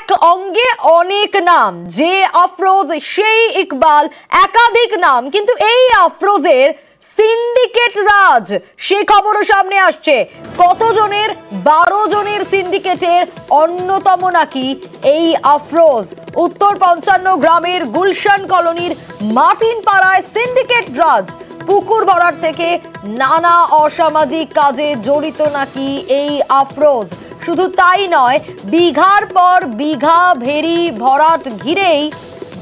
এক অঙ্গে অনেক নাম, যে আফরোজ সেই ইকবাল, একাধিক নাম, কিন্তু এই আফরোজের সিন্ডিকেট রাজ সে খবরও সামনে আসছে। কতজনের? 12 জনের সিন্ডিকেটের অন্যতম নাকি এই আফরোজ। উত্তর 55 গ্রামের গুলশান কলোনির মার্টিন পাড়ায় সিন্ডিকেট রাজ। পুকুর ভরাট থেকে নানা অসামাজিক কাজে জড়িত নাকি এই আফরোজ। শুধু তাই নয়, বিঘার পর বিঘা ভেরি ভরাট ঘিরেই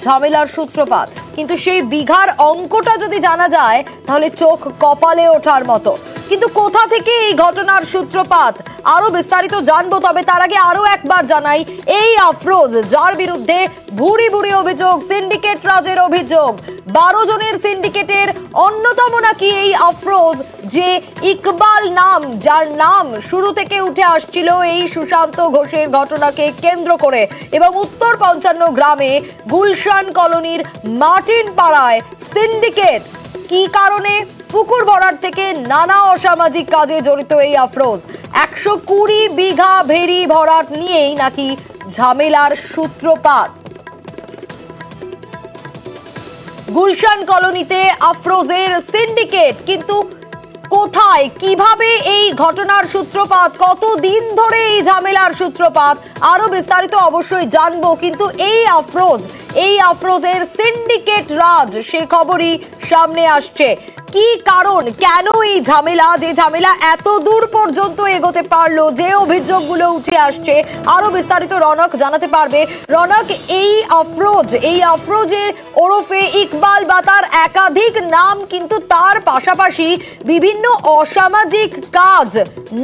ঝামেলার সূত্রপাত। কিন্তু সেই বিঘার অঙ্কটা যদি জানা যায় তাহলে চোখ কপালে ওঠার মতো। কিন্তু কোথা থেকে এই ঘটনার সূত্রপাত আরো বিস্তারিত জানবো, তবে তার আগে আরো একবার জানাই, এই আফরোজ যার বিরুদ্ধে ভুরি ভুরি অভিযোগ, সিন্ডিকেট রাজের অভিযোগ, 12 জনের সিন্ডিকেটের অন্যতম নাকি এই আফরোজ, যে ইকবাল নাম, যার নাম শুরু থেকে উঠে আসছিল এই সুশান্ত ঘোষের ঘটনাকে কেন্দ্র করে। এবং উত্তর 55 গ্রামে গুলশান কলোনির মার্টিন পাড়ায় সিন্ডিকেট। কি কারণে? পুকুর ভরাট থেকে নানা অসামাজিক কাজে জড়িত এই আফরোজ। 120 বিঘা ভেরি ভরাট নিয়েই নাকি ঝামেলার সূত্রপাত। গুলশান কলোনিতে আফরোজের সিন্ডিকেট, কিন্তু কোথায়, কিভাবে এই ঘটনার সূত্রপাত, কতদিন ধরে এই ঝামেলার সূত্রপাত, আরো বিস্তারিত অবশ্যই জানবো। কিন্তু এই আফরোজের সিন্ডিকেট রাজ সে খবরই সামনে আসছে। কি কারণ, কেন এই ঝামেলা, যে ঝামেলা এত দূর পর্যন্ত এগোতে পারলো, যে অভিযোগগুলো উঠে আসছে, আরো বিস্তারিত রনক জানাতে পারবে। রনক, এই আফরোজের ওরফে ইকবাল বা তার একাধিক নাম, কিন্তু তার পাশাপাশি বিভিন্ন অসামাজিক কাজ,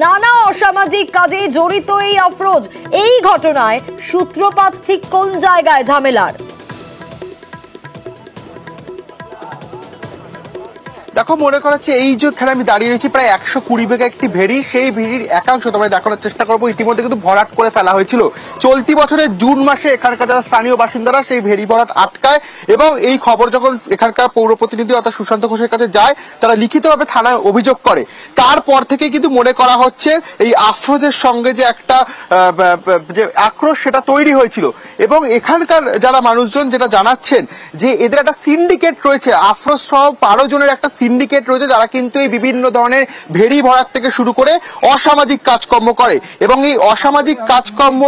নানা অসামাজিক কাজে জড়িত এই আফরোজ। এই ঘটনায় সূত্রপাত ঠিক কোন জায়গায় ঝামেলার? দেখো, মনে করা হচ্ছে এই যেখানে আমি দাঁড়িয়ে রয়েছি প্রায় 120 বিঘা একটি ভেড়ি, সেই ভেড়ির একাংশ তোমায় দেখানোর চেষ্টা করবো। ইতিমধ্যে কিন্তু ভরাট করে ফেলা হয়েছিল। চলতি বছরের জুন মাসে এখানকার যারা স্থানীয় বাসিন্দারা সেই ভেড়ি ভরাট আটকায়, এবং এই খবর যখন এখানকার পৌর প্রতিনিধি অর্থাৎ সুশান্ত ঘোষের কাছে যায়, তারা লিখিতভাবে থানায় অভিযোগ করে। তারপর থেকে কিন্তু মনে করা হচ্ছে এই আফরোজের সঙ্গে যে একটা যে আক্রোশ সেটা তৈরি হয়েছিল। এবং এখানকার যারা মানুষজন যেটা জানাচ্ছেন যে এদের একটা সিন্ডিকেট রয়েছে, আফরোজ সহ 12 জনের একটা সিন্ডিকেট রয়েছে, যারা কিন্তু এই বিভিন্ন ধরনের ভেড়ি ভরাট থেকে শুরু করে অসামাজিক কাজকর্ম করে। এবং এই অসামাজিক কাজকর্ম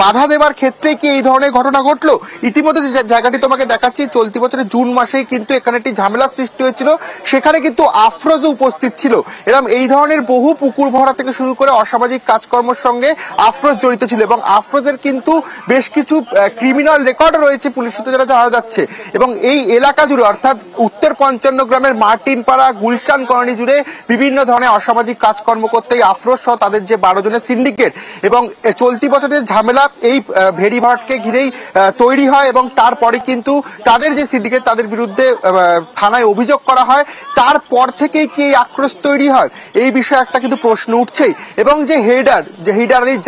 বাধা দেবার ক্ষেত্রে কি এই ধরনের ঘটনা ঘটলো? ইতিমধ্যে যে জায়গাটি তোমাকে দেখাচ্ছি, চলতি বছরের জুন মাসেই কিন্তু এখানে একটি ঝামেলা সৃষ্টি হয়েছিল, সেখানে কিন্তু আফরোজও উপস্থিত ছিল। এরকম এই ধরনের বহু পুকুর ভরা থেকে শুরু করে অসামাজিক কাজকর্মের সঙ্গে আফরোজ জড়িত ছিল। এবং আফরোজের কিন্তু বেশ কিছু ক্রিমিনাল রেকর্ড রয়েছে পুলিশ সূত্রে যেটা জানা যাচ্ছে। এবং এই এলাকা জুড়ে অর্থাৎ উত্তর 55 গ্রামের মার্টিন পাড়া, গুলশান কলোনি জুড়ে বিভিন্ন ধরনের অসামাজিক কাজকর্ম করতে আফরোজ সহ তাদের যে 12 জনের সিন্ডিকেট। এবং চলতি বছরের ঝামেলা এই ভেড়ি ভরাটকে ঘিরেই তৈরি হয়, এবং তারপরে কিন্তু তাদের যে সিন্ডিকেট তাদের বিরুদ্ধে থানায় অভিযোগ করা হয়। তারপর থেকেই কি এই আক্রোশ তৈরি হয়, এই বিষয়ে একটা কিন্তু প্রশ্ন উঠছেই। এবং যে হেডার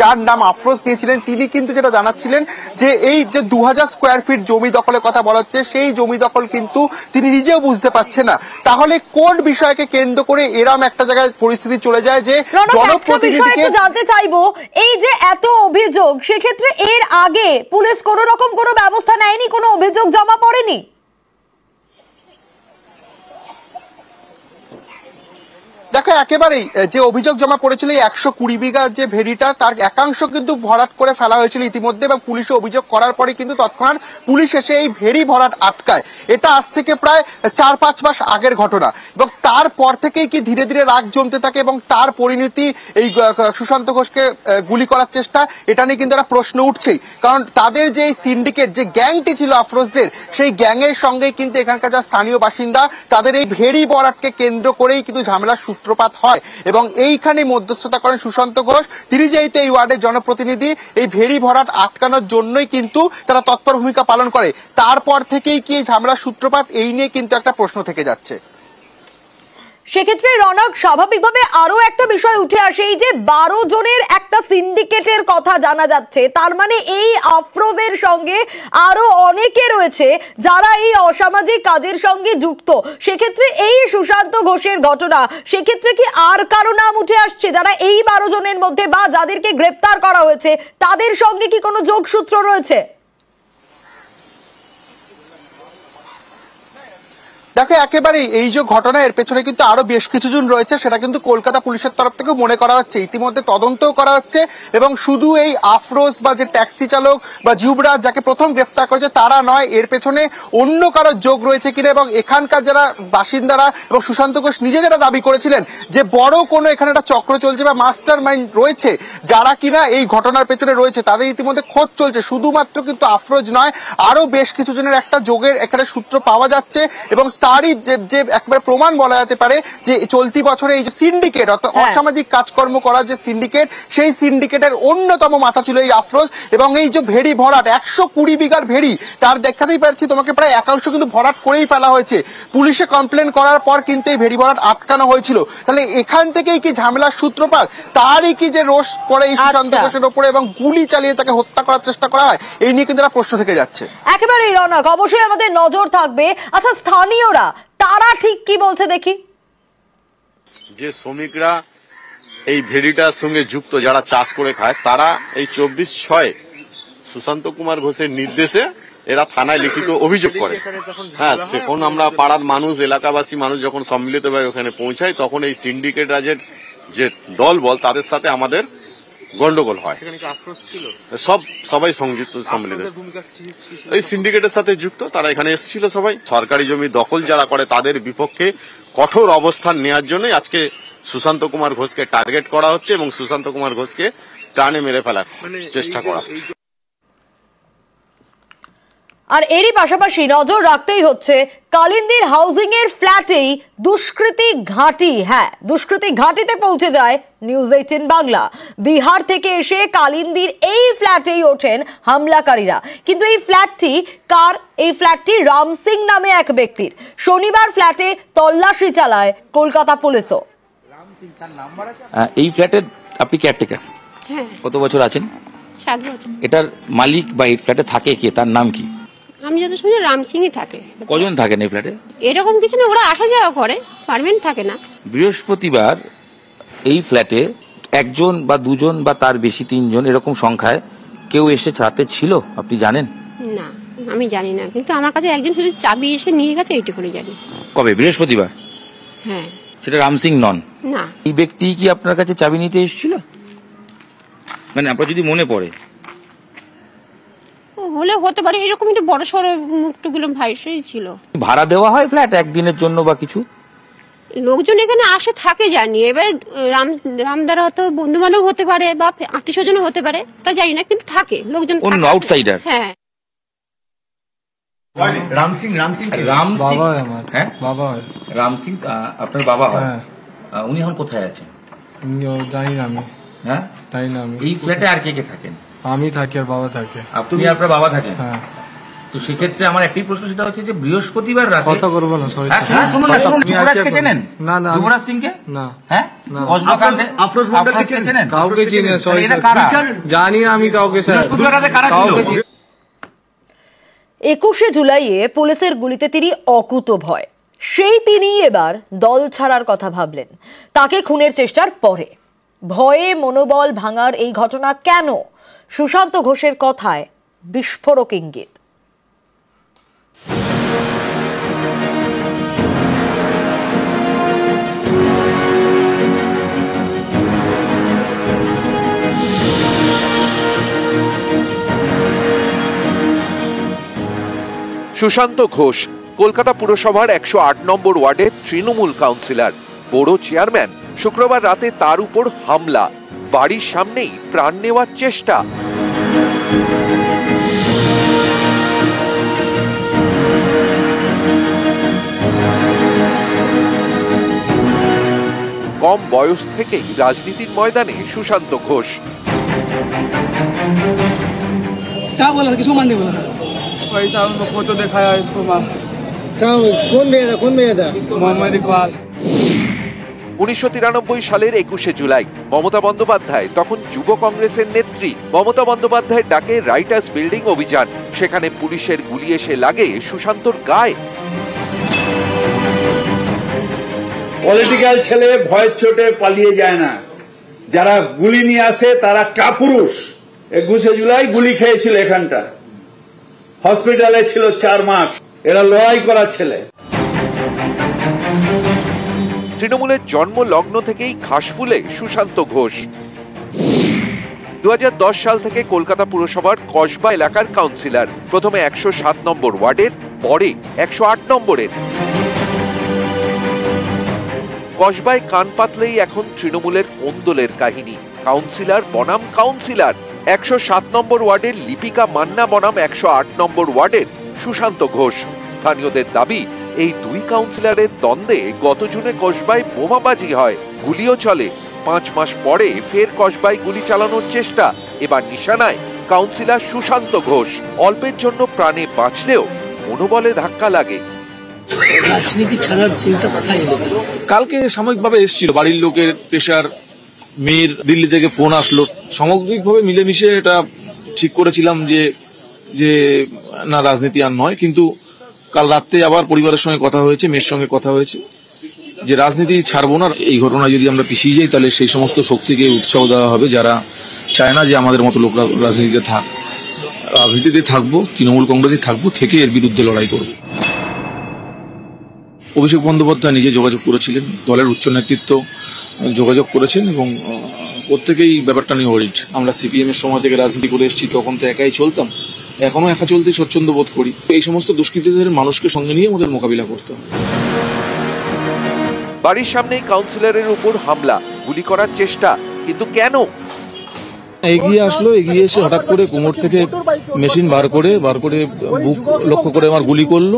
যার নাম আফরোজ নিয়েছিলেন, তিনি কিন্তু যেটা জানাচ্ছিলেন যে এই যে 2000 স্কোয়ার ফিট জমি দখলের কথা বলা হচ্ছে, সেই জমি দখল কিন্তু তিনি নিজেও বুঝতে পারছেন না। তাহলে কোন বিষয়কে কেন্দ্র করে এরকম একটা জায়গায় পরিস্থিতি চলে যায় যে জনপ্রতিনিধিকে জানতে চাইবো, এই যে এত অভিযোগ, সেক্ষেত্রে এর আগে পুলিশ কোন রকম কোনো ব্যবস্থা নেয়নি, কোনো অভিযোগ জমা পড়েনি? দেখো, একেবারেই যে অভিযোগ জমা পড়েছিল 120 বিঘা যে ভেড়িটা, তার একাংশ কিন্তু ভরাট করে ফেলা হয়েছিল ইতিমধ্যে। এবং পুলিশে অভিযোগ করার পরে কিন্তু তৎক্ষণাৎ পুলিশ এসে এই ভেড়ি ভরাট আটকায়। এটা আজ থেকে প্রায় 4-5 মাস আগের ঘটনা। এবং তারপর থেকেই কি ধীরে ধীরে রাগ জমতে থাকে, এবং তার পরিণতি এই সুশান্ত ঘোষকে গুলি করার চেষ্টা, এটা নিয়ে কিন্তু একটা প্রশ্ন উঠছেই। কারণ তাদের যে সিন্ডিকেট, যে গ্যাংটি ছিল আফরোজদের, সেই গ্যাংয়ের সঙ্গে কিন্তু এখানকার যা স্থানীয় বাসিন্দা, তাদের এই ভেড়ি ভরাটকে কেন্দ্র করেই কিন্তু ঝামেলার সূত্রপাত হয়। এবং এইখানে মধ্যস্থতা করেন সুশান্ত ঘোষ। তিনি যেহেতু এই ওয়ার্ডের জনপ্রতিনিধি, এই ভেড়ি ভরাট আটকানোর জন্যই কিন্তু তারা তৎপর ভূমিকা পালন করে। তারপর থেকেই কি ঝামেলার সূত্রপাত, এই নিয়ে কিন্তু একটা প্রশ্ন থেকে যাচ্ছে। সেক্ষেত্রে রনক, স্বাভাবিকভাবে আরো একটা বিষয় উঠে আসে, এই যে 12 জনের একটা সিন্ডিকেটের কথা জানা যাচ্ছে, তার মানে এই আফরোজের সঙ্গে আরো অনেকে রয়েছে যারা এই অসামাজিক কাজের সঙ্গে যুক্ত। সেক্ষেত্রে এই সুশান্ত ঘোষের ঘটনা, সেক্ষেত্রে কি আর কারো নাম উঠে আসছে যারা এই 12 জনের মধ্যে বা যাদেরকে গ্রেপ্তার করা হয়েছে তাদের সঙ্গে কি কোনো যোগসূত্র রয়েছে? দেখো, একেবারে এই যে ঘটনা, এর পেছনে কিন্তু আরো বেশ কিছু জন রয়েছে, সেটা কিন্তু কলকাতা পুলিশের তরফ থেকে মনে করা হচ্ছে। ইতিমধ্যে তদন্তও করা হচ্ছে এবং শুধু এই আফরোজ বা যে ট্যাক্সি চালক বা যুবরাজ যাকে প্রথম গ্রেফতার করেছে তারা নয়, এর পেছনে অন্য কারো যোগ রয়েছে কিনা, এবং এখানকার যারা বাসিন্দারা এবং সুশান্ত ঘোষ নিজে যারা দাবি করেছিলেন যে বড় কোনো এখানে একটা চক্র চলছে বা মাস্টার মাইন্ড রয়েছে যারা কিনা এই ঘটনার পেছনে রয়েছে, তাদের ইতিমধ্যে খোঁজ চলছে। শুধুমাত্র কিন্তু আফরোজ নয়, আরো বেশ কিছু জনের একটা যোগের এখানে সূত্র পাওয়া যাচ্ছে এবং তারই যে একবার প্রমাণ বলা যেতে পারে যে চলতি বছরে এই যে সিন্ডিকেট, অর্থাৎ অসামাজিক কাজকর্ম করার যে সিন্ডিকেট, সেই সিন্ডিকেটের অন্যতম মাথা ছিল এই আফরোজ। এবং এই যে ভেড়ি ভরাট, 120 বিঘার ভেড়ি, তার দেখাতেই পারছি তোমাকে প্রায় একাংশ কিন্তু ভরাট করেই ফেলা হয়েছে। পুলিশে কমপ্লেন করার পর কিন্তু এই ভেড়ি ভরাট আটকানো হয়েছিল। তাহলে এখান থেকেই কি ঝামেলার সূত্রপাত? তারই কি যে রোষ করে এই সুশান্ত ঘোষের উপরে এবং গুলি চালিয়ে তাকে হত্যা করার চেষ্টা করা হয়, এই নিয়ে কিন্তু প্রশ্ন থেকে যাচ্ছে। একেবারেই রনক, অবশ্যই আমাদের নজর থাকবে। আচ্ছা, স্থানীয়রা তারা ঠিক কি বলছে দেখি। যে শ্রমিকরা এই ভেড়িটার সঙ্গে যুক্ত, যারা চাষ করে খায়, তারা এই 24/6 সুশান্ত কুমার ঘোষের নির্দেশে এরা থানায় লিখিত অভিযোগ করে। হ্যাঁ, সেখন আমরা পাড়ার মানুষ, এলাকাবাসী মানুষ যখন সম্মিলিতভাবে ওখানে পৌঁছায়, তখন এই সিন্ডিকেট রাজের যে দল বল তাদের সাথে আমাদের গন্ডগোল হয়। সবাই সংযুক্ত, সম্মিলিত এই সিন্ডিকেটের সাথে যুক্ত, তারা এখানে এসেছিল সবাই। সরকারি জমি দখল যারা করে তাদের বিপক্ষে কঠোর অবস্থান নেওয়ার জন্য আজকে সুশান্ত কুমার ঘোষকে টার্গেট করা হচ্ছে এবং সুশান্ত কুমার ঘোষকে টানে মেরে ফেলার চেষ্টা করা হচ্ছে। আর এরই পাশাপাশি নজর রাখতেই হচ্ছে কালিন্দির হাউজিং এর ফ্ল্যাটেই দুষ্কৃতী ঘাঁটি। হ্যাঁ, দুষ্কৃতী ঘাঁটিতে পৌঁছে যায় নিউজ 18 বাংলা। বিহার থেকে এসে কালিন্দির এই ফ্ল্যাটেই ওঠেন হামলাকারীরা। কিন্তু এই ফ্ল্যাটটি কার? এই ফ্ল্যাটটি রাম সিং নামে এক ব্যক্তির। শনিবার ফ্ল্যাটে তল্লাশি চালায় কলকাতা পুলিশও। এই ফ্ল্যাটের আপনি কেয়ারটেকার? হ্যাঁ। কত বছর আছেন? 7 বছর। এটার মালিক বা এই ফ্ল্যাটে থাকে কে, তার নাম কি? আমি যত শুনি রাম সিংই থাকে। কজন থাকেন এই ফ্ল্যাটে? এরকম কিছু না, ওরা আসা যাওয়া করে, পারমেন্ট থাকে না। বৃহস্পতিবার এই ফ্ল্যাটে একজন বা দুজন বা তার বেশি, 3 জন এরকম সংখ্যায় কেউ এসে রাতে ছিল, আপনি জানেন? না, আমি জানি না, কিন্তু আমার কাছে একজন শুধু চাবি এসে নিয়ে গেছে, এইটুকুনি জানি। কবে? বৃহস্পতিবার? হ্যাঁ। সেটা রাম সিং নন? না। এই ব্যক্তি কি আপনার কাছে চাবি নিতে এসেছিল? মানে আপনার যদি মনে পড়ে হলে হতে পারে, এরকম একটু বড় সড়ো মুখটুগুলো ভাইসই ছিল। ভাড়া দেওয়া হয় ফ্ল্যাট একদিনের জন্য বা কিছু? লোকজন এখানে আসে থাকে জানি, এবার রামদার হয়তো বন্ধু বান্ধব হতে পারে বা আত্মীয় স্বজন হতে পারে, তা জানি না, কিন্তু থাকে লোকজন, অন্য আউটসাইডার। হ্যাঁ। রাম সিং বাবা হয় আমার। হ্যাঁ, বাবা হয়। রাম সিং আপনার বাবা হয়? উনি এখন কোথায় আছেন? জানি না আমি। হ্যাঁ, জানি না আমি। এই ফ্ল্যাটে আর কে কে থাকেন? আমি থাকি আর বাবা থাকে। আপনি আপনার বাবা থাকেন? হ্যাঁ। তো সেক্ষেত্রে আমার একটি প্রশ্ন, সেটা হচ্ছে যে বৃহস্পতিবার রাতে কথা করবো না, সরি। যুবরাজকে চেনেন? না না। যুবরাজ সিংকে? না। হ্যাঁ, আফরোজ মন্ডলকে চেনেন? কাউকে চিনি না, সরি। জানি না আমি কাউকে, স্যার। বৃহস্পতিবার রাতে কারা ছিল? 21শে জুলাইয়ে পুলিশের গুলিতে তিনি অকুত ভয়। সেই তিনি এবার দল ছাড়ার কথা ভাবলেন। তাকে খুনের চেষ্টার পরে ভয়ে মনোবল ভাঙার এই ঘটনা কেন? সুশান্ত ঘোষের কথায় বিস্ফোরক ইঙ্গিত। সুশান্ত ঘোষ কলকাতা পুরসভার 108 নম্বর ওয়ার্ডের তৃণমূল কাউন্সিলর, বড় চেয়ারম্যান। শুক্রবার রাতে তার উপর হামলা, বাড়ির সামনেই প্রাণ নেওয়ার চেষ্টা। কম বয়স থেকেই রাজনীতির ময়দানে সুশান্ত ঘোষ। पैसा उनको फोटो दिखाया इसको मां। कौन भेजा था? मोहम्मद इकबाल। 1993 সালের 21শে জুলাই মমতা বন্দ্যোপাধ্যায় তখন যুব কংগ্রেসের নেত্রী। মমতা বন্দ্যোপাধ্যায়ের ডাকে রাইটার্স বিল্ডিং অভিযান, সেখানে পুলিশের গুলি এসে লাগে সুশান্তর গায়ে। পলিটিক্যাল ছেলে ভয়ের চোটে পালিয়ে যায় না, যারা গুলি নিয়ে আসে তারা কাপুরুষ। 21শে জুলাই গুলি খেয়েছিল, এখানটা হসপিটালে ছিল 4 মাস। এরা লড়াই করা ছেলে। তৃণমূলের জন্ম লগ্ন থেকেই ঘাসফুলে সুশান্ত ঘোষ। 2010 সাল থেকে কলকাতা পুরসভার কসবা এলাকার কাউন্সিলর, প্রথমে 107 নম্বর ওয়ার্ডের, পরে 108 নম্বরের। কসবায় কান পাতলেই এখন তৃণমূলের কোন্দলের কাহিনী। কাউন্সিলর বনাম কাউন্সিলর। 107 নম্বর ওয়ার্ডের লিপিকা মান্না বনাম 108 নম্বর ওয়ার্ডের সুশান্ত ঘোষ। স্থানীয়দের দাবি, এই দুই কাউন্সিলরের দ্বন্দ্বে গত জুনে কসবায় বোমাবাজি হয়, গুলিও চলে। 5 মাস পরে ফের কসবায় গুলি চালানোর চেষ্টা। এবার নিশানায় কাউন্সিলর সুশান্ত ঘোষ। অল্পের জন্য প্রাণে বাঁচলেও মনোবলে ধাক্কা লাগে। কালকে সাময়িকভাবে এসেছিল, বাড়ির লোকের প্রেশার, মেয়ের দিল্লি থেকে ফোন আসলো, সামগ্রিকভাবে মিলেমিশে এটা ঠিক করেছিলাম যে না, রাজনীতি আর নয়। কিন্তু কাল রাত্রে আবার পরিবারের সঙ্গে কথা হয়েছে, মেয়ের সঙ্গে কথা হয়েছে, যে রাজনীতি ছাড়বো না। এই ঘটনা যদি আমরা পিছিয়ে যাই তাহলে সেই সমস্ত শক্তিকে উৎসাহ দেওয়া হবে যারা চায় না যে আমাদের মতো লোকরা রাজনীতিতে থাকবো, তৃণমূল কংগ্রেসে থাকবো, থেকে এর বিরুদ্ধে লড়াই করবো। অভিষেক বন্দ্যোপাধ্যায় নিজে যোগাযোগ করেছিলেন, দলের উচ্চ নেতৃত্ব যোগাযোগ করেছেন এবং প্রত্যেকেই ব্যাপারটা নিয়ে ওয়ারিড। আমরা সিপিএম এর সময় থেকে রাজনীতি করে এসেছি, তখন তো একাই চলতাম, এখনো একা চলতে স্বচ্ছন্দ বোধ করি। এই সমস্ত দুষ্কৃতীদের মানুষকে সঙ্গে নিয়ে ওদের মোকাবিলা করতে হবে। বাড়ির সামনেই কাউন্সিলরের উপর হামলা, গুলি করার চেষ্টা, কিন্তু কেন? এগিয়ে আসলো, এগিয়ে এসে হঠাৎ করে কোমর থেকে মেশিন বার করে বুক লক্ষ্য করে আমার গুলি করলো।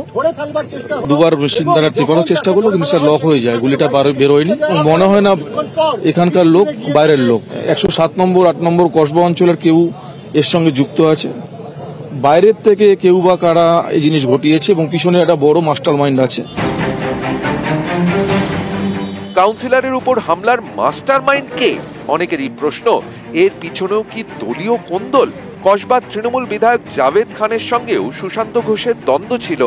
দুবার মেশিন দ্বারা টেপানোর চেষ্টা করলো, কিন্তু সেটা লক হয়ে যায়, গুলিটা বেরোয়নি। মনে হয় না এখানকার লোক, বাইরের লোক। 107 নম্বর 8 নম্বর কসবা অঞ্চলের কেউ এর সঙ্গে যুক্ত আছে, বাইরের থেকে কেউ বা কারা এই জিনিস ঘটিয়েছে এবং পিছনে একটা বড় মাস্টার মাইন্ড আছে। কাউন্সিলরের উপর হামলার মাস্টার মাইন্ড কে? অনেকেরই প্রশ্ন, এর পিছনেও কি দলীয় কোন্দল? কসবার তৃণমূল বিধায়ক জাভেদ খানের সঙ্গেও সুশান্ত ঘোষের দ্বন্দ্ব ছিল।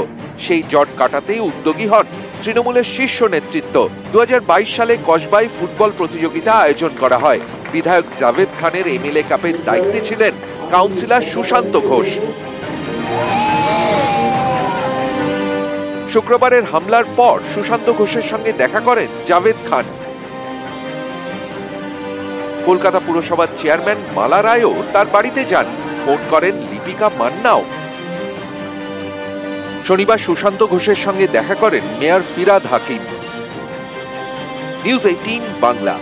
সেই জট কাটাতেই উদ্যোগী হন তৃণমূলের শীর্ষ নেতৃত্ব। 2022 সালে কসবায় ফুটবল প্রতিযোগিতা আয়োজন করা হয়। বিধায়ক জাভেদ খানের এমএলএ কাপের দায়িত্বে ছিলেন কাউন্সিলর সুশান্ত ঘোষ। শুক্রবারের হামলার পর সুশান্ত ঘোষের সঙ্গে দেখা করেন জাভেদ খান। কলকাতা পুরসভার চেয়ারম্যান মালা রায়ও তার বাড়িতে যান, ফোন করেন লিপিকা মান্নাও। শনিবার সুশান্ত ঘোষের সঙ্গে দেখা করেন মেয়র ফিরাদ হাকিম। নিউজ 18 বাংলা।